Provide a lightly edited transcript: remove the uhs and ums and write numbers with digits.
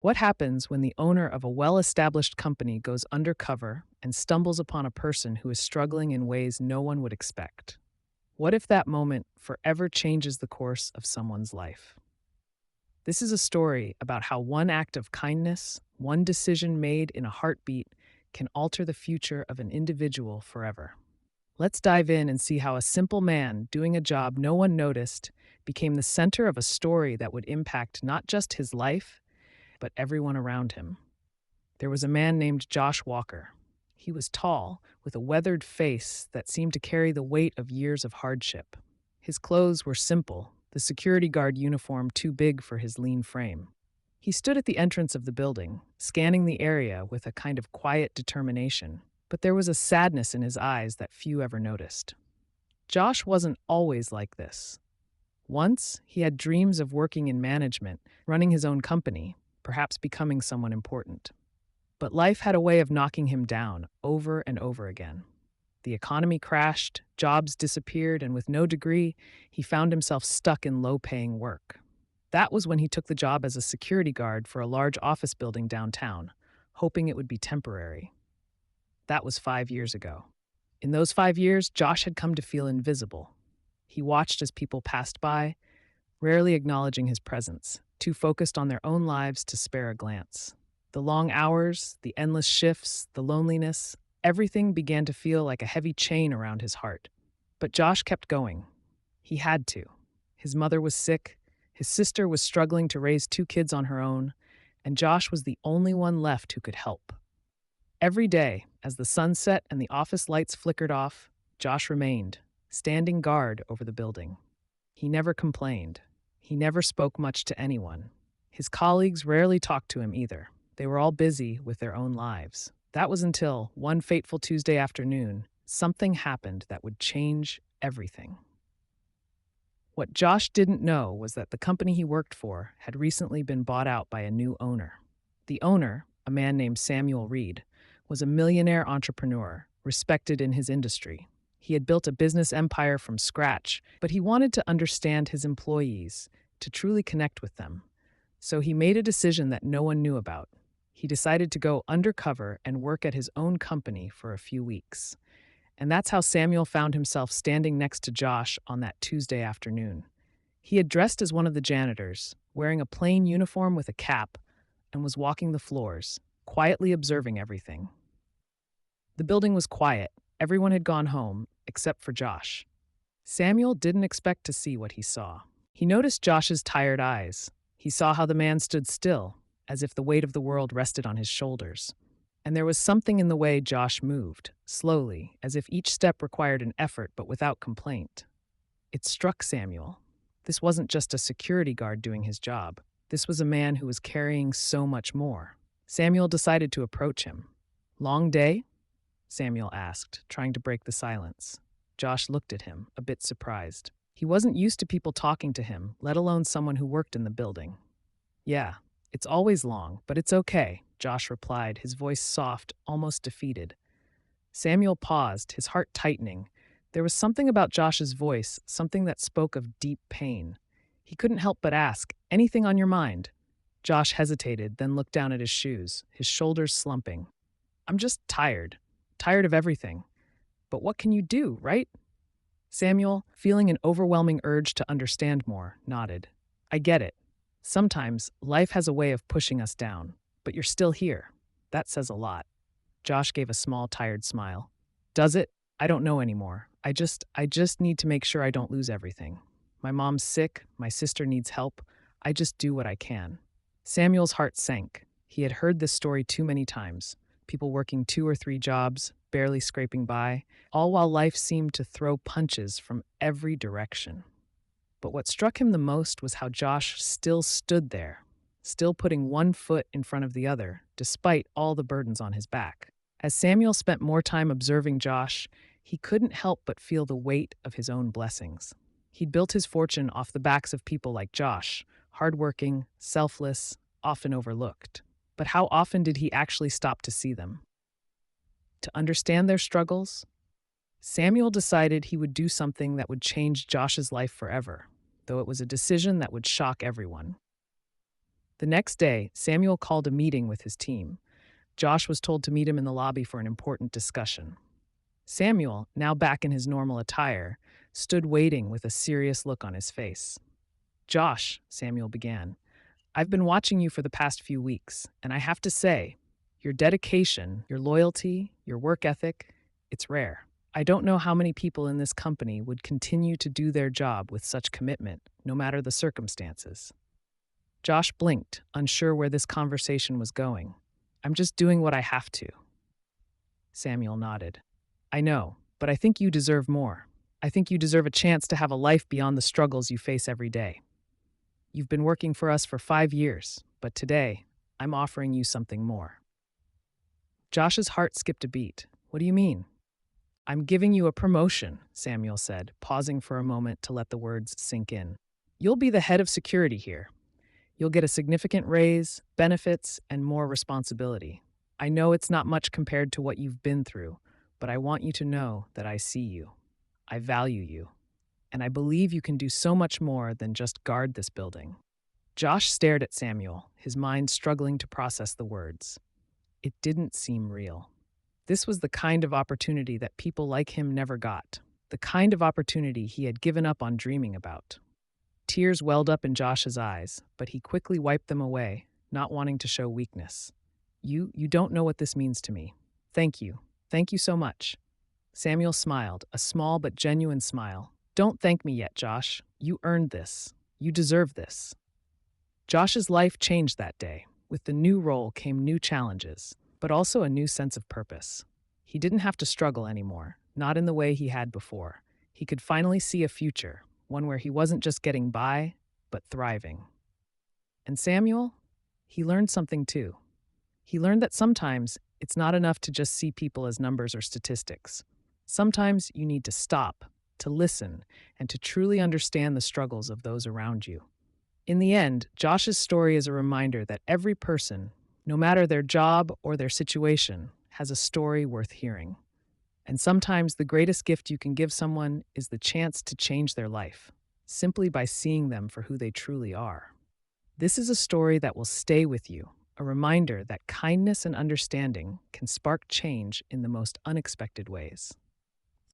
What happens when the owner of a well established company goes undercover and stumbles upon a person who is struggling in ways no one would expect? What if that moment forever changes the course of someone's life? This is a story about how one act of kindness, one decision made in a heartbeat, can alter the future of an individual forever. Let's dive in and see how a simple man doing a job no one noticed became the center of a story that would impact not just his life, but everyone around him. There was a man named Josh Walker. He was tall, with a weathered face that seemed to carry the weight of years of hardship. His clothes were simple, the security guard uniform too big for his lean frame. He stood at the entrance of the building, scanning the area with a kind of quiet determination, but there was a sadness in his eyes that few ever noticed. Josh wasn't always like this. Once, he had dreams of working in management, running his own company, perhaps becoming someone important. But life had a way of knocking him down over and over again. The economy crashed, jobs disappeared, and with no degree, he found himself stuck in low paying work. That was when he took the job as a security guard for a large office building downtown, hoping it would be temporary. That was 5 years ago. In those 5 years, Josh had come to feel invisible. He watched as people passed by, rarely acknowledging his presence, too focused on their own lives to spare a glance. The long hours, the endless shifts, the loneliness, everything began to feel like a heavy chain around his heart. But Josh kept going. He had to. His mother was sick, his sister was struggling to raise two kids on her own, and Josh was the only one left who could help. Every day, as the sun set and the office lights flickered off, Josh remained, standing guard over the building. He never complained. He never spoke much to anyone. His colleagues rarely talked to him either. They were all busy with their own lives. That was until, one fateful Tuesday afternoon, something happened that would change everything. What Josh didn't know was that the company he worked for had recently been bought out by a new owner. The owner, a man named Samuel Reed, was a millionaire entrepreneur, respected in his industry. He had built a business empire from scratch, but he wanted to understand his employees, to truly connect with them. So he made a decision that no one knew about. He decided to go undercover and work at his own company for a few weeks. And that's how Samuel found himself standing next to Josh on that Tuesday afternoon. He had dressed as one of the janitors, wearing a plain uniform with a cap, and was walking the floors, quietly observing everything. The building was quiet. Everyone had gone home, except for Josh. Samuel didn't expect to see what he saw. He noticed Josh's tired eyes. He saw how the man stood still, as if the weight of the world rested on his shoulders. And there was something in the way Josh moved, slowly, as if each step required an effort but without complaint. It struck Samuel. This wasn't just a security guard doing his job. This was a man who was carrying so much more. Samuel decided to approach him. "Long day?" Samuel asked, trying to break the silence. Josh looked at him, a bit surprised. He wasn't used to people talking to him, let alone someone who worked in the building. "Yeah, it's always long, but it's okay," Josh replied, his voice soft, almost defeated. Samuel paused, his heart tightening. There was something about Josh's voice, something that spoke of deep pain. He couldn't help but ask, "Anything on your mind?" Josh hesitated, then looked down at his shoes, his shoulders slumping. "I'm just tired. Tired of everything. But what can you do, right?" Samuel, feeling an overwhelming urge to understand more, nodded. "I get it. Sometimes life has a way of pushing us down, but you're still here. That says a lot." Josh gave a small, tired smile. "Does it? I don't know anymore. I just need to make sure I don't lose everything. My mom's sick, my sister needs help. I just do what I can." Samuel's heart sank. He had heard this story too many times. People working 2 or 3 jobs, barely scraping by, all while life seemed to throw punches from every direction. But what struck him the most was how Josh still stood there, still putting one foot in front of the other, despite all the burdens on his back. As Samuel spent more time observing Josh, he couldn't help but feel the weight of his own blessings. He'd built his fortune off the backs of people like Josh, hardworking, selfless, often overlooked. But how often did he actually stop to see them, to understand their struggles? Samuel decided he would do something that would change Josh's life forever, though it was a decision that would shock everyone. The next day, Samuel called a meeting with his team. Josh was told to meet him in the lobby for an important discussion. Samuel, now back in his normal attire, stood waiting with a serious look on his face. Josh, Samuel began, I've been watching you for the past few weeks, and I have to say, your dedication, your loyalty, your work ethic, it's rare. I don't know how many people in this company would continue to do their job with such commitment, no matter the circumstances. Josh blinked, unsure where this conversation was going. I'm just doing what I have to. Samuel nodded. I know, but I think you deserve more. I think you deserve a chance to have a life beyond the struggles you face every day. You've been working for us for 5 years, but today, I'm offering you something more. Josh's heart skipped a beat. What do you mean? I'm giving you a promotion, Samuel said, pausing for a moment to let the words sink in. You'll be the head of security here. You'll get a significant raise, benefits, and more responsibility. I know it's not much compared to what you've been through, but I want you to know that I see you. I value you. And I believe you can do so much more than just guard this building. Josh stared at Samuel, his mind struggling to process the words. It didn't seem real. This was the kind of opportunity that people like him never got, the kind of opportunity he had given up on dreaming about. Tears welled up in Josh's eyes, but he quickly wiped them away, not wanting to show weakness. You don't know what this means to me. Thank you. Thank you so much. Samuel smiled, a small but genuine smile. Don't thank me yet, Josh. You earned this. You deserve this. Josh's life changed that day. With the new role came new challenges, but also a new sense of purpose. He didn't have to struggle anymore, not in the way he had before. He could finally see a future, one where he wasn't just getting by, but thriving. And Samuel, he learned something too. He learned that sometimes it's not enough to just see people as numbers or statistics. Sometimes you need to stop, to listen, and to truly understand the struggles of those around you. In the end, Josh's story is a reminder that every person, no matter their job or their situation, has a story worth hearing. And sometimes the greatest gift you can give someone is the chance to change their life, simply by seeing them for who they truly are. This is a story that will stay with you, a reminder that kindness and understanding can spark change in the most unexpected ways.